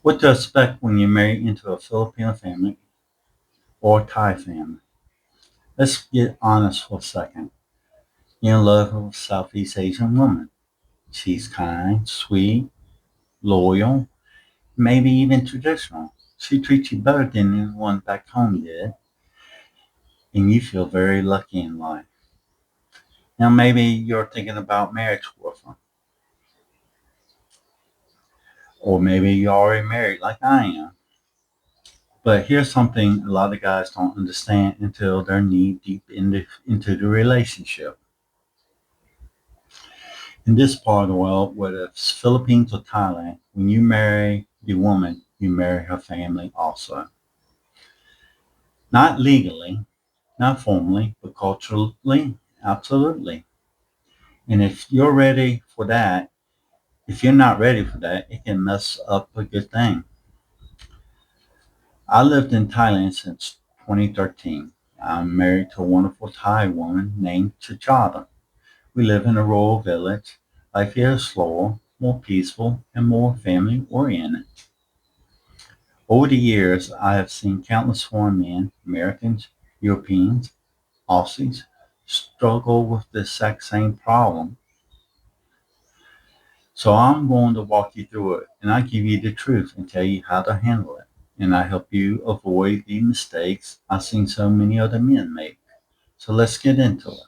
What to expect when you marry into a Filipino family or Thai family? Let's get honest for a second. You're in love with a Southeast Asian woman. She's kind, sweet, loyal, maybe even traditional. She treats you better than anyone back home did, and you feel very lucky in life. Now, maybe you're thinking about marriage with her, or maybe you're already married like I am. But here's something a lot of guys don't understand until they're knee deep into the relationship. In this part of the world, whether it's Philippines or Thailand, when you marry the woman, you marry her family also. Not legally, not formally, but culturally, absolutely. And if you're not ready for that, it can mess up a good thing. I lived in Thailand since 2013. I'm married to a wonderful Thai woman named Chachada. We live in a rural village. Life here is slower, more peaceful, and more family oriented. Over the years, I have seen countless foreign men, Americans, Europeans, Aussies, struggle with the exact same problem. So I'm going to walk you through it, and I give you the truth and tell you how to handle it. And I help you avoid the mistakes I've seen so many other men make. So let's get into it.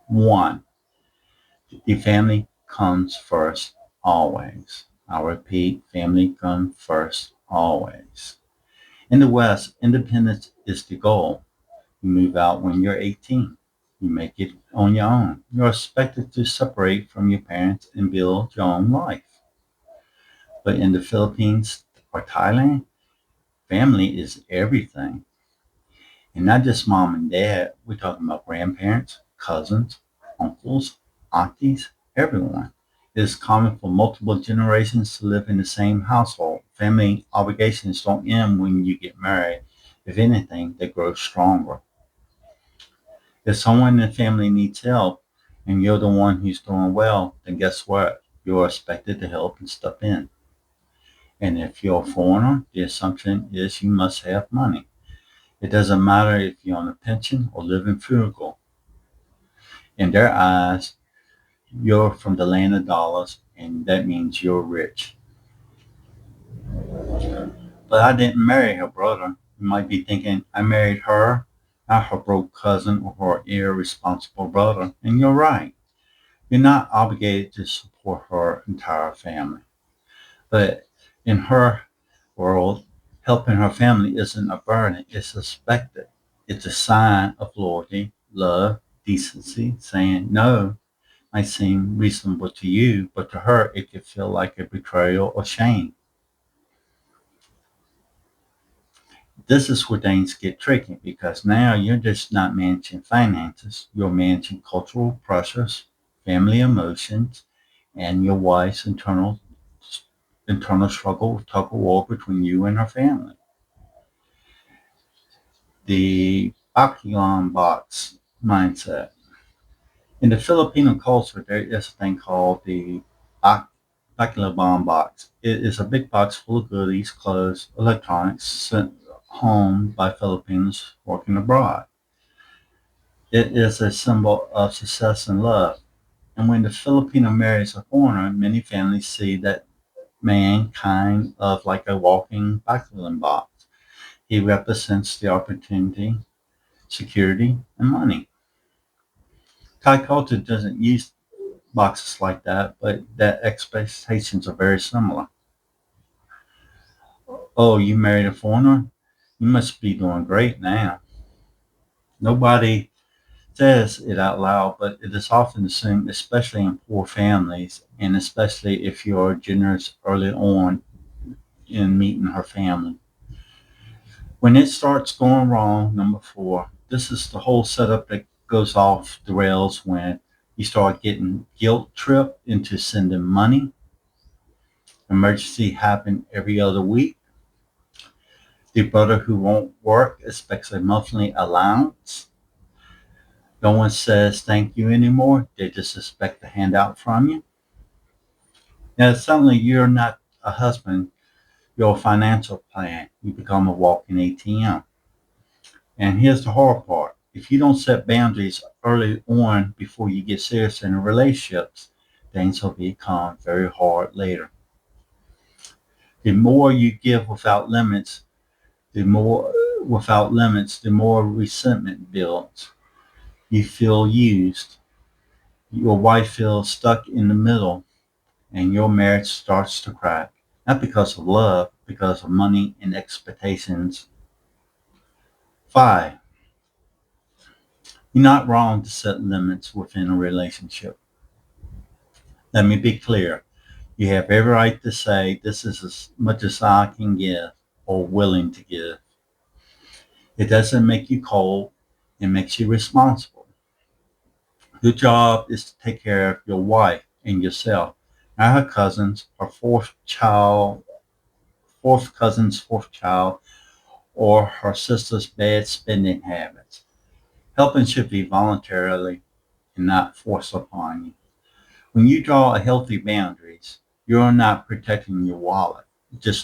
One, the family comes first, always. I repeat, family comes first, always. In the West, independence is the goal. You move out when you're 18. You make it on your own. You're expected to separate from your parents and build your own life. But in the Philippines or Thailand, family is everything. And not just mom and dad. We're talking about grandparents, cousins, uncles, aunties, everyone. It is common for multiple generations to live in the same household. Family obligations don't end when you get married. If anything, they grow stronger. If someone in the family needs help and you're the one who's doing well, then guess what? You're expected to help and step in. And if you're a foreigner, the assumption is you must have money. It doesn't matter if you're on a pension or living frugal. In their eyes, you're from the land of dollars, and that means you're rich. But I didn't marry her brother. You might be thinking, I married her, not her broke cousin or her irresponsible brother. And you're right. You're not obligated to support her entire family. But in her world, helping her family isn't a burden, it's expected. It's a sign of loyalty, love, decency, saying no might seem reasonable to you, but to her it could feel like a betrayal or shame. This is where things get tricky because now you're just not managing finances, you're managing cultural pressures, family emotions, and your wife's internal struggle with tug of war between you and her family. The Bakulan box mindset. In the Filipino culture, there is a thing called the Bak- Bakulan box. It is a big box full of goodies, clothes, electronics sent home by Filipinos working abroad. It is a symbol of success and love. And when the Filipino marries a foreigner, many families see that man kind of like a walking Bakulan box. He represents the opportunity, security, and money. Thai culture doesn't use boxes like that, but that expectations are very similar. Oh, you married a foreigner? You must be doing great now. Nobody says it out loud, but it is often assumed, especially in poor families, and especially if you're generous early on in meeting her family. When it starts going wrong, number four, this is the whole setup that goes off the rails when you start getting guilt tripped into sending money. Emergency happen every other week. The brother who won't work expects a monthly allowance. No one says thank you anymore. They just expect a handout from you. Now, suddenly you're not a husband your financial plan. You become a walking ATM. And here's the hard part. If you don't set boundaries early on before you get serious in relationships, things will become very hard later. The more you give the more resentment builds. You feel used. Your wife feels stuck in the middle, and your marriage starts to crack. Not because of love, because of money and expectations. 5. You're not wrong to set limits within a relationship. Let me be clear. You have every right to say, this is as much as I can give or willing to give. It doesn't make you cold, it makes you responsible. Your job is to take care of your wife and yourself, not her cousins, her fourth cousin's fourth child, or her sister's bad spending habits. Helping should be voluntarily and not forced upon you. When you draw a healthy boundaries, you're not protecting your wallet.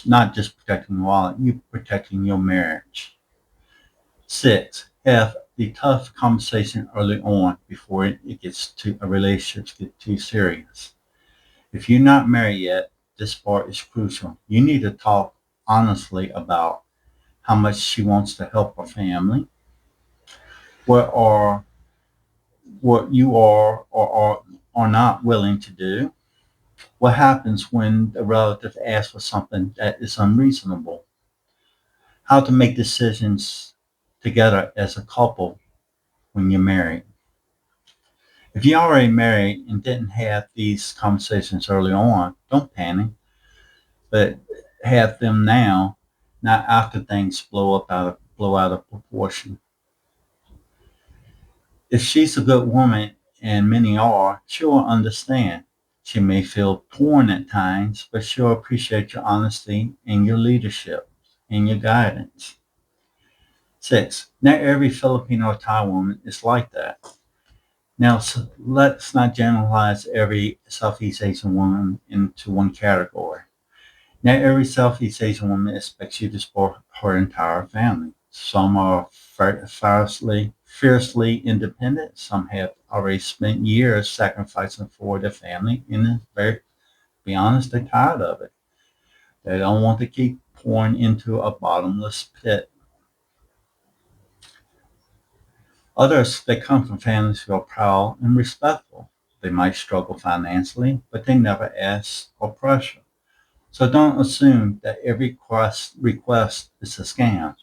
Not just protecting your wallet, you're protecting your marriage. 6. Have the tough conversation early on before it gets to a relationship get too serious. If you're not married yet, this part is crucial. You need to talk honestly about how much she wants to help her family, what are what you are or are not willing to do. What happens when a relative asks for something that is unreasonable? How to make decisions together as a couple when you're married. If you're already married and didn't have these conversations early on, don't panic, but have them now, not after things blow out of proportion. If she's a good woman, and many are, she'll understand. She may feel torn at times, but she'll appreciate your honesty and your leadership and your guidance. 6. Not every Filipino or Thai woman is like that. Now, let's not generalize every Southeast Asian woman into one category. Not every Southeast Asian woman expects you to support her entire family. Some are fiercely independent. Some have already spent years sacrificing for their family, and very, be honest, they're tired of it. They don't want to keep pouring into a bottomless pit. Others, they come from families who are proud and respectful. They might struggle financially, but they never ask or pressure. So don't assume that every request is a scam.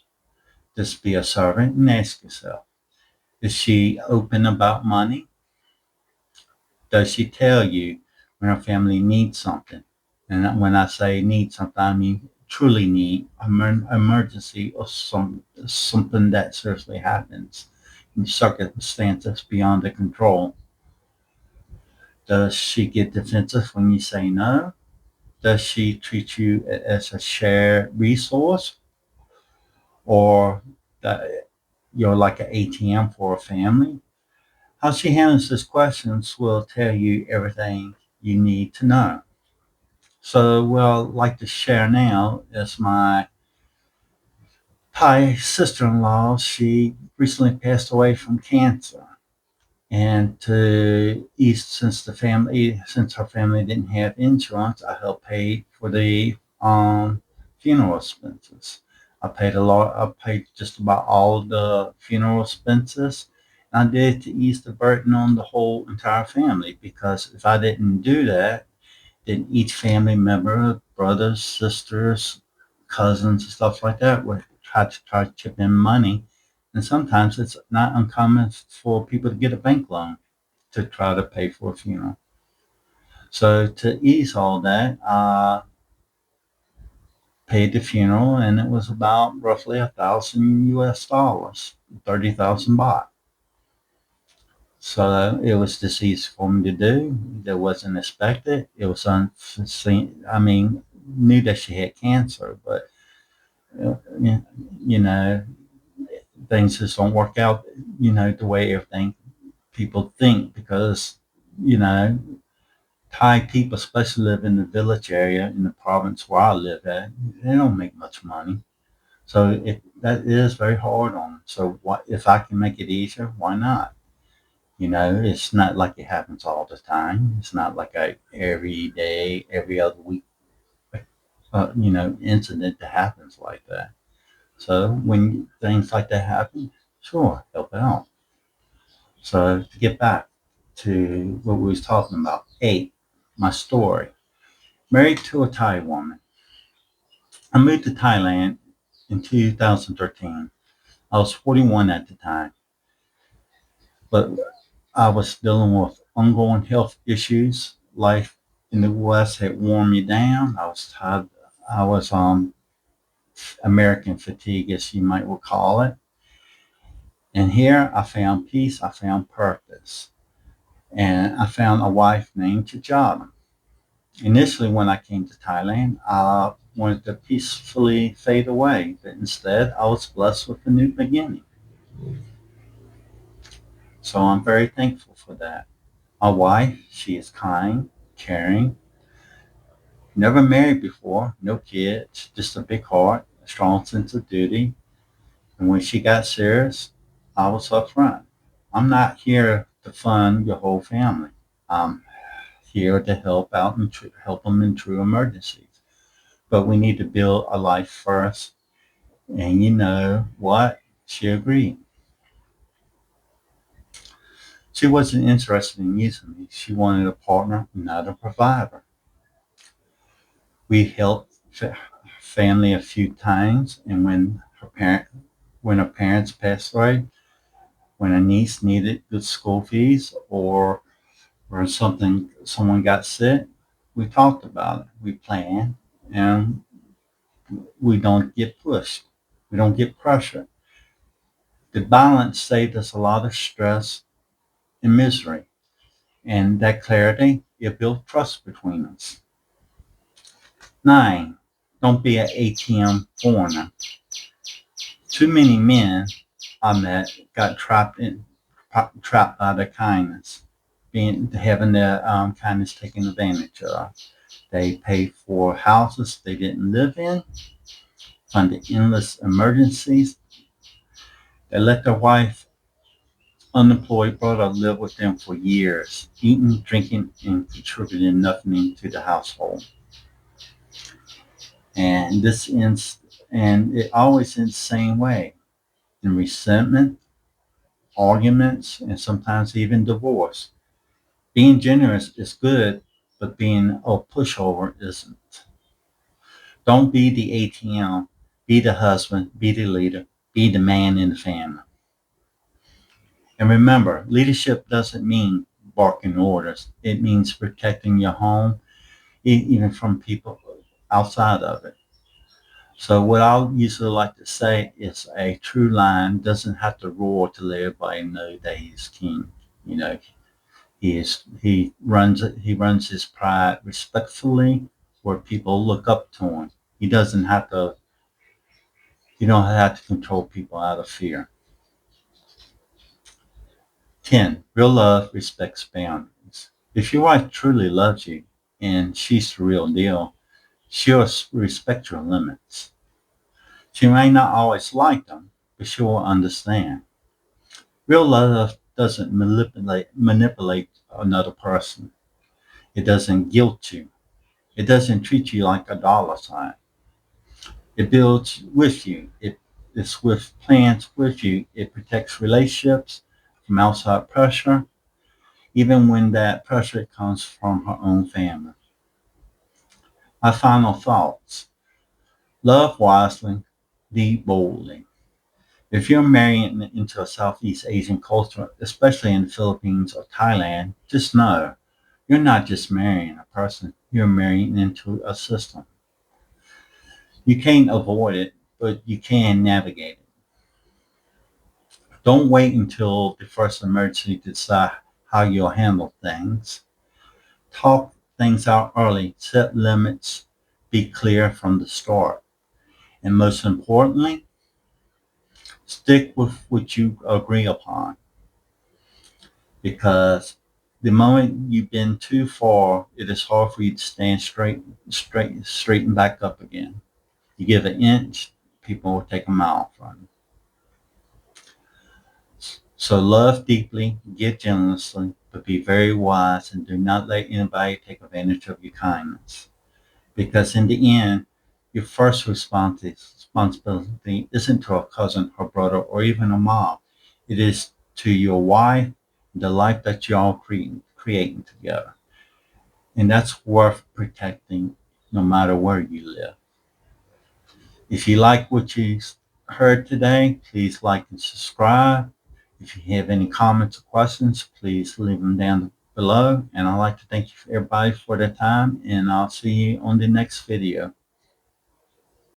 Just be a servant and ask yourself, is she open about money? Does she tell you when her family needs something? And when I say need something, I mean truly need emergency or something that seriously happens in circumstances beyond their control. Does she get defensive when you say no? Does she treat you as a shared resource, or that you're like an ATM for a family? How she handles these questions will tell you everything you need to know. So, what I'd like to share now is my Thai sister-in-law. She recently passed away from cancer. And to ease since her family didn't have insurance, I helped pay for the funeral expenses. I paid a lot. I paid just about all the funeral expenses. And I did to ease the burden on the whole entire family, because if I didn't do that, then each family member, brothers, sisters, cousins, and stuff like that would try to chip in money. And sometimes it's not uncommon for people to get a bank loan to try to pay for a funeral. So to ease all that, I paid the funeral, and it was about roughly 1,000 US dollars, 30,000 baht. So it was just easy for me to do. That wasn't expected. It was unforeseen. I mean, knew that she had cancer, but uh, you know, things just don't work out, the way everything people think, because, you know, Thai people, especially live in the village area in the province where I live at, they don't make much money. So that is very hard on them. So what if I can make it easier? Why not? It's not like it happens all the time. It's not like a every day, every other week, incident that happens like that. So when things like that happen, sure, help out. So to get back to what we was talking about, eight, my story. Married to a Thai woman. I moved to Thailand in 2013. I was 41 at the time, but I was dealing with ongoing health issues. Life in the West had worn me down. I was tired. I was American fatigue, as you might call it. And here I found peace. I found purpose. And I found a wife named Chajana. Initially, when I came to Thailand, I wanted to peacefully fade away, but instead, I was blessed with a new beginning. So I'm very thankful for that. My wife, she is kind, caring, never married before, no kids, just a big heart, a strong sense of duty. And when she got serious, I was upfront. I'm not here to fund your whole family. I'm here to help out and help them in true emergencies. But we need to build a life first. And you know what? She agreed. She wasn't interested in using me. She wanted a partner, not a provider. We helped family a few times, and when her parents passed away, when a niece needed good school fees or someone got sick, we talked about it. We planned, and we don't get pushed. We don't get pressured. The balance saved us a lot of stress and misery, and that clarity it built trust between us. Nine, don't be an ATM foreigner. Too many men I met got trapped by their kindness, being having their kindness taken advantage of. They paid for houses they didn't live in, funded endless emergencies. They let their wife, unemployed brother, live with them for years, eating, drinking, and contributing nothing to the household. And this ends, and it always ends the same way, in resentment, arguments, and sometimes even divorce. Being generous is good, but being a pushover isn't. Don't be the ATM. Be the husband. Be the leader. Be the man in the family. And remember, leadership doesn't mean barking orders. It means protecting your home, even from people outside of it. So what I usually like to say is a true lion doesn't have to roar to let everybody know that he's king. You know, he runs his pride respectfully where people look up to him. He doesn't have to you don't have to control people out of fear. 10. Real love respects boundaries. If your wife truly loves you and she's the real deal, she'll respect your limits. She may not always like them, but she will understand. Real love doesn't manipulate another person. It doesn't guilt you. It doesn't treat you like a dollar sign. It builds with you. It's with plans with you. It protects relationships from outside pressure, even when that pressure comes from her own family. My final thoughts. Love wisely, lead boldly. If you're marrying into a Southeast Asian culture, especially in the Philippines or Thailand, just know you're not just marrying a person, you're marrying into a system. You can't avoid it, but you can navigate it. Don't wait until the first emergency to decide how you'll handle things. Talk things out early, set limits, be clear from the start. And most importantly, stick with what you agree upon because The moment you bend too far, it is hard for you to stand straight and back up again. You give an inch, people will take a mile from you. So love deeply, give generously, but be very wise and do not let anybody take advantage of your kindness. Because in the end, your first responsibility isn't to a cousin or brother or even a mom. It is to your wife, the life that y'all creating together. And that's worth protecting no matter where you live. If you like what you heard today, please like and subscribe. If you have any comments or questions, please leave them down below. And I'd like to thank you everybody for their time, and I'll see you on the next video.